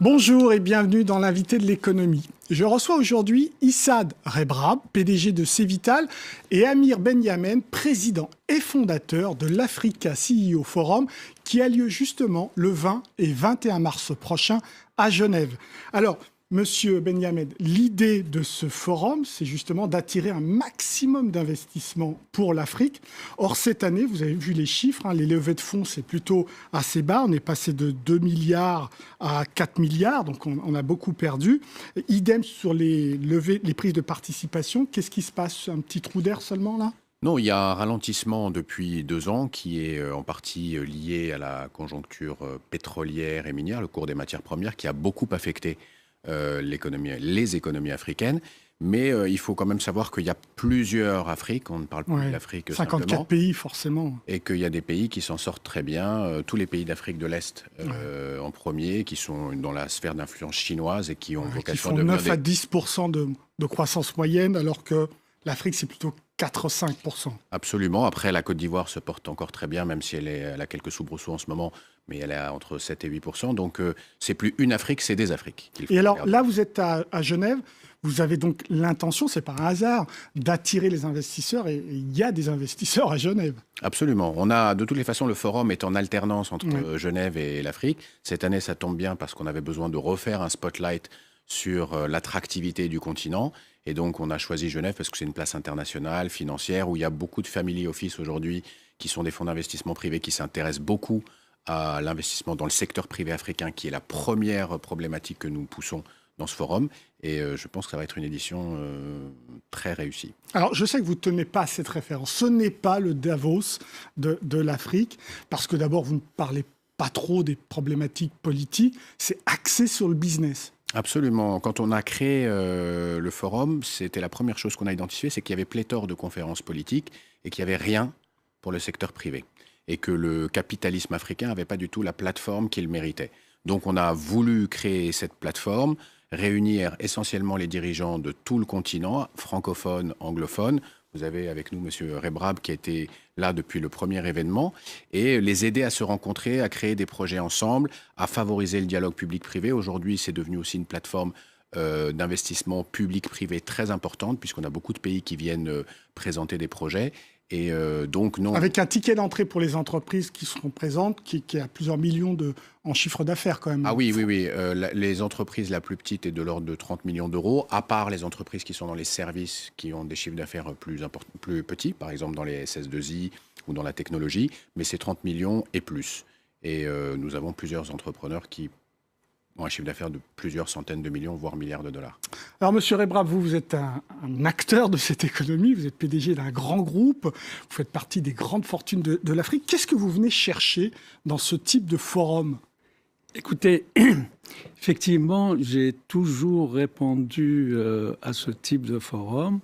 Bonjour et bienvenue dans l'invité de l'économie. Je reçois aujourd'hui Issad Rebrab, PDG de Cevital, et Amir Benyamen, président et fondateur de l'Africa CEO Forum, qui a lieu justement le 20 et 21 mars prochain à Genève. Alors, Monsieur Benyamen, l'idée de ce forum, c'est justement d'attirer un maximum d'investissements pour l'Afrique. Or, cette année, vous avez vu les chiffres, les levées de fonds, c'est plutôt assez bas. On est passé de 2 milliards à 4 milliards, donc on a beaucoup perdu. Idem sur les prises de participation. Qu'est-ce qui se passe? Un petit trou d'air seulement, là? Non, il y a un ralentissement depuis 2 ans qui est en partie lié à la conjoncture pétrolière et minière, le cours des matières premières, qui a beaucoup affecté les économies africaines. Mais il faut quand même savoir qu'il y a plusieurs Afriques, on ne parle plus de l'Afrique 54 simplement. pays, forcément. Et qu'il y a des pays qui s'en sortent très bien, tous les pays d'Afrique de l'Est en premier, qui sont dans la sphère d'influence chinoise et qui ont vocation qui font à devenir 9 à 10% de croissance moyenne, alors que l'Afrique, c'est plutôt 4-5%. Absolument. Après, la Côte d'Ivoire se porte encore très bien, même si elle a quelques soubresauts en ce moment, mais elle est entre 7 et 8%. Donc, c'est plus une Afrique, c'est des Afriques. Et alors, là, vous êtes à Genève. Vous avez donc l'intention, c'est pas un hasard, d'attirer les investisseurs. Et il y a des investisseurs à Genève. Absolument. On a, de toutes les façons, le forum est en alternance entre Genève et l'Afrique. Cette année, ça tombe bien parce qu'on avait besoin de refaire un spotlight sur l'attractivité du continent. Et donc, on a choisi Genève parce que c'est une place internationale, financière, où il y a beaucoup de family office aujourd'hui, qui sont des fonds d'investissement privés qui s'intéressent beaucoup à l'investissement dans le secteur privé africain, qui est la première problématique que nous poussons dans ce forum. Et je pense que ça va être une édition très réussie. Alors, je sais que vous ne tenez pas à cette référence. Ce n'est pas le Davos de l'Afrique, parce que d'abord, vous ne parlez pas trop des problématiques politiques. C'est axé sur le business. Absolument. Quand on a créé le forum, c'était la première chose qu'on a identifiée, c'est qu'il y avait pléthore de conférences politiques et qu'il n'y avait rien pour le secteur privé. Et que le capitalisme africain n'avait pas du tout la plateforme qu'il méritait. Donc on a voulu créer cette plateforme, réunir essentiellement les dirigeants de tout le continent, francophones, anglophones. Vous avez avec nous M. Rebrab qui a été là depuis le premier événement, et les aider à se rencontrer, à créer des projets ensemble, à favoriser le dialogue public-privé. Aujourd'hui, c'est devenu aussi une plateforme d'investissement public-privé très importante, puisqu'on a beaucoup de pays qui viennent présenter des projets. Et donc, non. Avec un ticket d'entrée pour les entreprises qui seront présentes, qui a plusieurs millions en chiffre d'affaires quand même. Ah oui. Les entreprises, la plus petite est de l'ordre de 30 millions d'euros, à part les entreprises qui sont dans les services, qui ont des chiffres d'affaires plus petits, par exemple dans les SS2I ou dans la technologie, mais c'est 30 millions et plus. Et nous avons plusieurs entrepreneurs qui ont un chiffre d'affaires de plusieurs centaines de millions, voire milliards de dollars. Alors, Monsieur Rebrab, vous êtes un acteur de cette économie, vous êtes PDG d'un grand groupe, vous faites partie des grandes fortunes de l'Afrique. Qu'est-ce que vous venez chercher dans ce type de forum? Écoutez, effectivement, j'ai toujours répondu à ce type de forum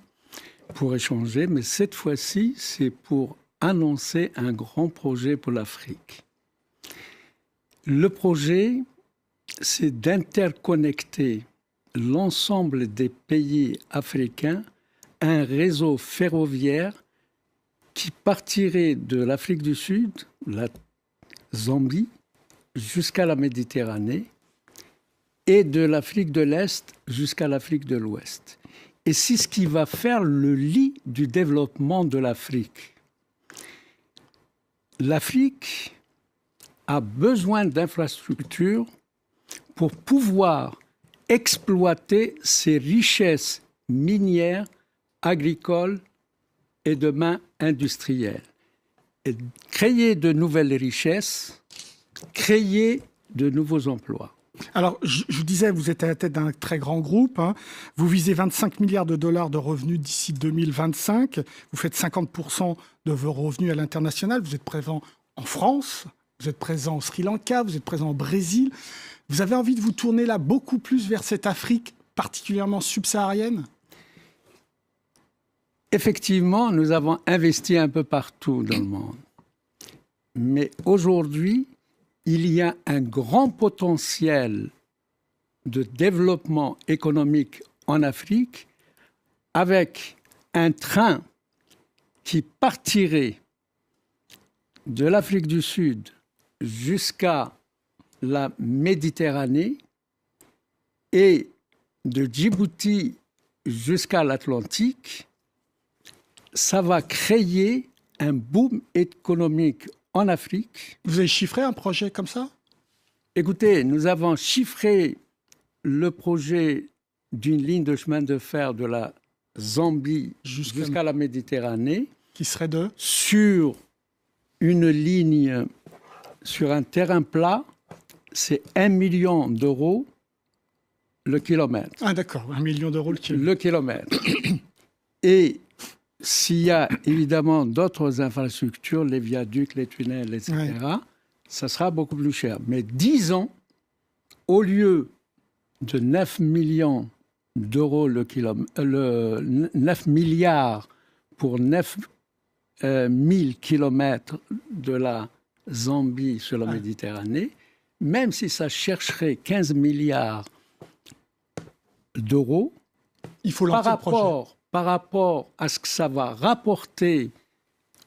pour échanger, mais cette fois-ci, c'est pour annoncer un grand projet pour l'Afrique. Le projet, c'est d'interconnecter l'ensemble des pays africains à un réseau ferroviaire qui partirait de l'Afrique du Sud, la Zambie, jusqu'à la Méditerranée, et de l'Afrique de l'Est jusqu'à l'Afrique de l'Ouest. Et c'est ce qui va faire le lit du développement de l'Afrique. L'Afrique a besoin d'infrastructures pour pouvoir exploiter ses richesses minières, agricoles et demain industrielles. Et créer de nouvelles richesses, créer de nouveaux emplois. Alors, je vous disais, vous êtes à la tête d'un très grand groupe. Vous visez 25 milliards de dollars de revenus d'ici 2025. Vous faites 50% de vos revenus à l'international. Vous êtes présent en France, vous êtes présent au Sri Lanka, vous êtes présent au Brésil. Vous avez envie de vous tourner là beaucoup plus vers cette Afrique particulièrement subsaharienne? Effectivement, nous avons investi un peu partout dans le monde. Mais aujourd'hui, il y a un grand potentiel de développement économique en Afrique avec un train qui partirait de l'Afrique du Sud jusqu'à la Méditerranée Et de Djibouti jusqu'à l'Atlantique, ça va créer un boom économique en Afrique. Vous avez chiffré un projet comme ça? Écoutez, nous avons chiffré le projet d'une ligne de chemin de fer de la Zambie jusqu'à la Méditerranée. Qui serait de? Sur une ligne, sur un terrain plat, c'est 1 million d'euros le kilomètre. Ah d'accord, 1 million d'euros le kilomètre. Le kilomètre. Et s'il y a évidemment d'autres infrastructures, les viaducs, les tunnels, etc., ça sera beaucoup plus cher. Mais disons, au lieu de 9 millions d'euros le kilomètre, 9 milliards pour 9 000 kilomètres de la Zambie sur la Méditerranée, même si ça chercherait 15 milliards d'euros, il faut lancer le projet. Par rapport à ce que ça va rapporter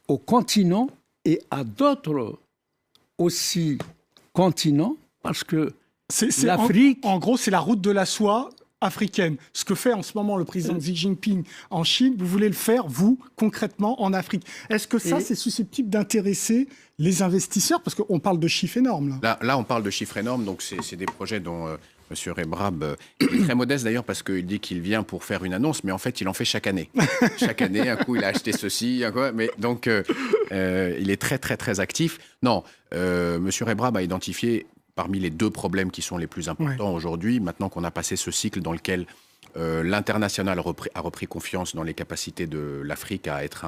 au continent et à d'autres aussi continents, parce que l'Afrique... En gros, c'est la route de la soie africaine. Ce que fait en ce moment le président Xi Jinping en Chine, vous voulez le faire, vous, concrètement, en Afrique. Est-ce que ça, c'est susceptible d'intéresser les investisseurs? Parce qu'on parle de chiffres énormes. Là, on parle de chiffres énormes, donc c'est des projets dont M. Rebrab est très modeste d'ailleurs, parce qu'il dit qu'il vient pour faire une annonce, mais en fait, il en fait chaque année. Chaque année, un coup, il a acheté ceci, un coup, mais donc, il est très, très, très actif. Non, M. Rebrab a identifié parmi les 2 problèmes qui sont les plus importants aujourd'hui, maintenant qu'on a passé ce cycle dans lequel l'international a repris confiance dans les capacités de l'Afrique à être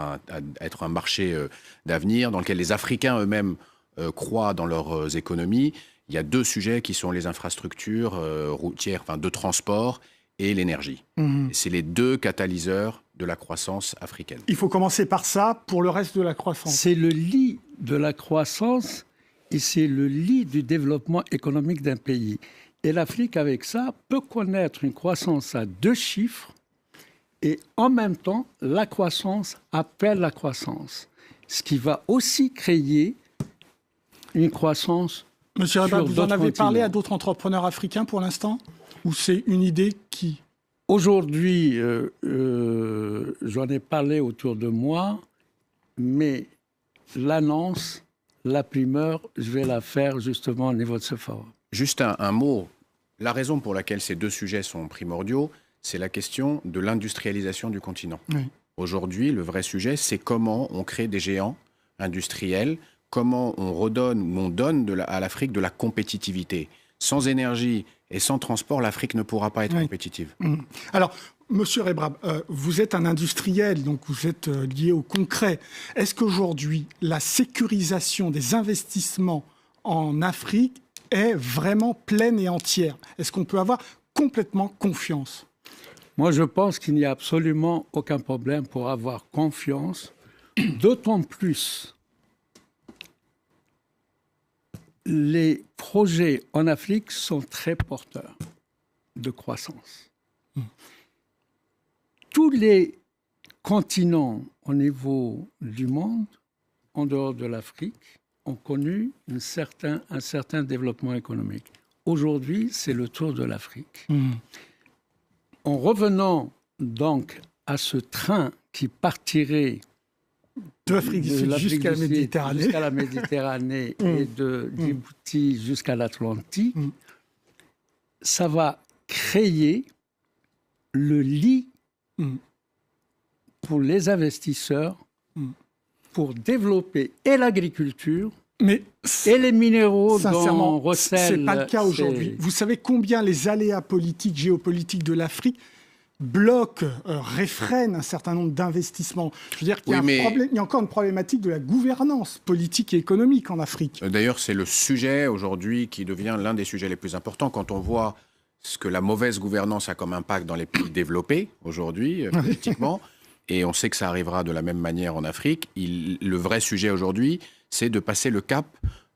un marché d'avenir, dans lequel les Africains eux-mêmes croient dans leurs économies. Il y a 2 sujets qui sont les infrastructures routières, de transport et l'énergie. C'est les 2 catalyseurs de la croissance africaine. Il faut commencer par ça pour le reste de la croissance. C'est le lit de la croissance et c'est le lit du développement économique d'un pays. Et l'Afrique, avec ça, peut connaître une croissance à 2 chiffres et en même temps, la croissance appelle la croissance. Ce qui va aussi créer une croissance. Monsieur Rebrab, vous en avez parlé à d'autres entrepreneurs africains pour l'instant? Ou c'est une idée qui... Aujourd'hui, j'en ai parlé autour de moi, mais l'annonce, la primeur, je vais la faire justement au niveau de ce forum. Juste un mot. La raison pour laquelle ces 2 sujets sont primordiaux, c'est la question de l'industrialisation du continent. Oui. Aujourd'hui, le vrai sujet, c'est comment on crée des géants industriels, comment on redonne ou on donne à l'Afrique de la compétitivité. Sans énergie et sans transport, l'Afrique ne pourra pas être compétitive. Alors, Monsieur Rebrab, vous êtes un industriel, donc vous êtes lié au concret. Est-ce qu'aujourd'hui, la sécurisation des investissements en Afrique est vraiment pleine et entière? Est-ce qu'on peut avoir complètement confiance? Moi, je pense qu'il n'y a absolument aucun problème pour avoir confiance, d'autant plus les projets en Afrique sont très porteurs de croissance. Tous les continents au niveau du monde, en dehors de l'Afrique, ont connu un certain développement économique. Aujourd'hui, c'est le tour de l'Afrique. En revenant donc à ce train qui partirait de l'Afrique du Sud jusqu'à la Méditerranée et de Djibouti jusqu'à l'Atlantique, ça va créer le lit pour les investisseurs pour développer et l'agriculture et les minéraux dont on recèle. Ce n'est pas le cas aujourd'hui. Vous savez combien les aléas politiques, géopolitiques de l'Afrique bloquent, réfrènent un certain nombre d'investissements. Je veux dire qu'il y a encore une problématique de la gouvernance politique et économique en Afrique. D'ailleurs, c'est le sujet aujourd'hui qui devient l'un des sujets les plus importants quand on voit ce que la mauvaise gouvernance a comme impact dans les pays développés aujourd'hui, politiquement. Et on sait que ça arrivera de la même manière en Afrique. Le vrai sujet aujourd'hui, c'est de passer le cap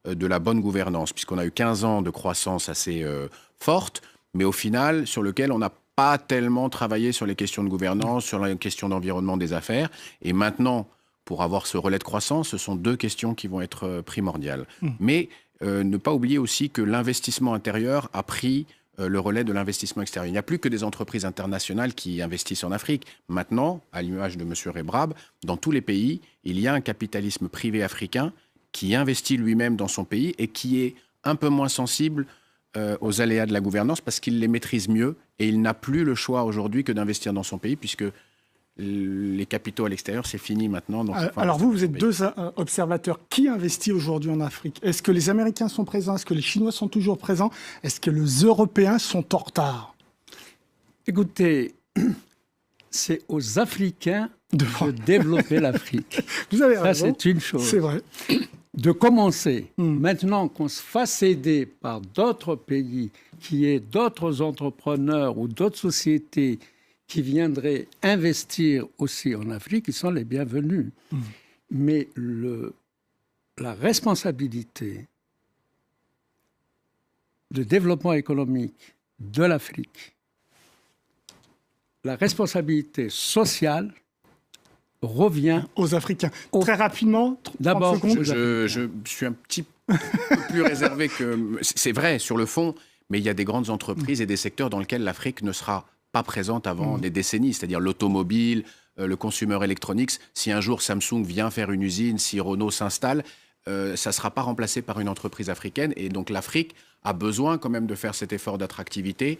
de la bonne gouvernance, puisqu'on a eu 15 ans de croissance assez forte, mais au final, sur lequel on n'a pas tellement travaillé sur les questions de gouvernance, sur les questions d'environnement des affaires. Et maintenant, pour avoir ce relais de croissance, ce sont 2 questions qui vont être primordiales. Mais ne pas oublier aussi que l'investissement intérieur a pris le relais de l'investissement extérieur. Il n'y a plus que des entreprises internationales qui investissent en Afrique. Maintenant, à l'image de M. Rebrab, dans tous les pays, il y a un capitalisme privé africain qui investit lui-même dans son pays et qui est un peu moins sensible aux aléas de la gouvernance parce qu'il les maîtrise mieux et il n'a plus le choix aujourd'hui que d'investir dans son pays puisque les capitaux à l'extérieur, c'est fini maintenant. Donc alors vous êtes deux observateurs. Qui investit aujourd'hui en Afrique? Est-ce que les Américains sont présents? Est-ce que les Chinois sont toujours présents? Est-ce que les Européens sont en retard? Écoutez, c'est aux Africains de développer l'Afrique. Vous avez raison. Ça, c'est une chose. C'est vrai. De commencer, maintenant qu'on se fasse aider par d'autres pays, qui aient d'autres entrepreneurs ou d'autres sociétés qui viendraient investir aussi en Afrique, ils sont les bienvenus. Mais la responsabilité de développement économique de l'Afrique, la responsabilité sociale revient aux Africains. Très rapidement, d'abord, je suis un petit peu plus réservé que... C'est vrai, sur le fond, mais il y a des grandes entreprises et des secteurs dans lesquels l'Afrique ne sera pas présente avant des décennies, c'est-à-dire l'automobile, le consumer electronics. Si un jour Samsung vient faire une usine, si Renault s'installe, ça ne sera pas remplacé par une entreprise africaine. Et donc l'Afrique a besoin quand même de faire cet effort d'attractivité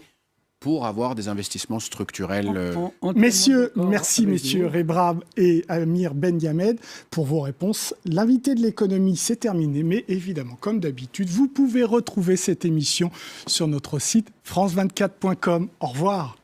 pour avoir des investissements structurels. Messieurs, merci messieurs Rebrab et Amir Benyamed pour vos réponses. L'invité de l'économie, c'est terminé, mais évidemment, comme d'habitude, vous pouvez retrouver cette émission sur notre site france24.com. Au revoir.